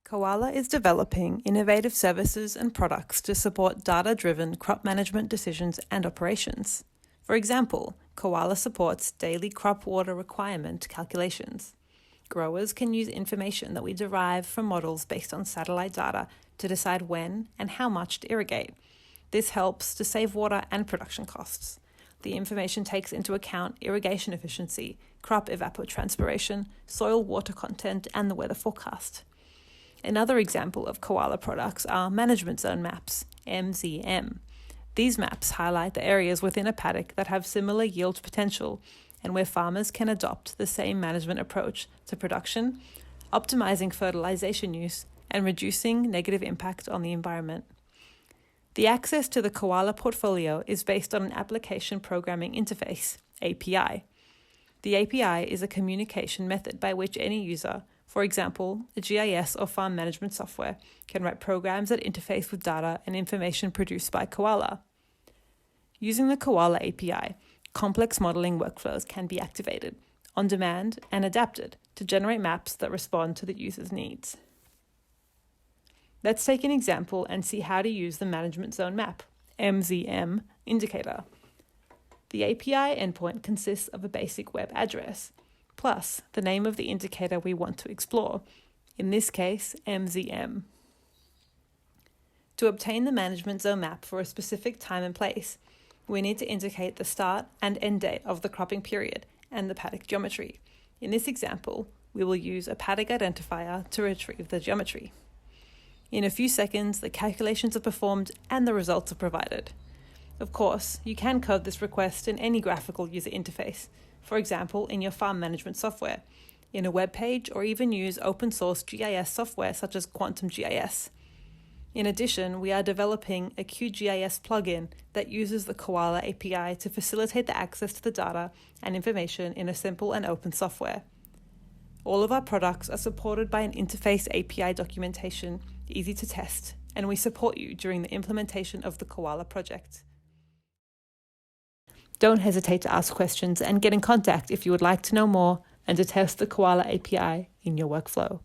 COALA is developing innovative services and products to support data-driven crop management decisions and operations. For example, COALA supports daily crop water requirement calculations. Growers can use information that we derive from models based on satellite data to decide when and how much to irrigate. This helps to save water and production costs. The information takes into account irrigation efficiency, crop evapotranspiration, soil water content, and the weather forecast. Another example of COALA products are management zone maps, MZM. These maps highlight the areas within a paddock that have similar yield potential and where farmers can adopt the same management approach to production, optimizing fertilization use, and reducing negative impact on the environment. The access to the COALA portfolio is based on an application programming interface, API. The API is a communication method by which any user, for example, a GIS or farm management software, can write programs that interface with data and information produced by COALA. Using the COALA API, complex modeling workflows can be activated, on demand, and adapted to generate maps that respond to the user's needs. Let's take an example and see how to use the management zone map, MZM, indicator. The API endpoint consists of a basic web address, plus the name of the indicator we want to explore, in this case, MZM. To obtain the management zone map for a specific time and place, we need to indicate the start and end date of the cropping period and the paddock geometry. In this example, we will use a paddock identifier to retrieve the geometry. In a few seconds, the calculations are performed and the results are provided. Of course, you can code this request in any graphical user interface, for example, in your farm management software, in a web page, or even use open source GIS software such as Quantum GIS. In addition, we are developing a QGIS plugin that uses the COALA API to facilitate the access to the data and information in a simple and open software. All of our products are supported by an interface API documentation, easy to test, and we support you during the implementation of the COALA project. Don't hesitate to ask questions and get in contact if you would like to know more and to test the COALA API in your workflow.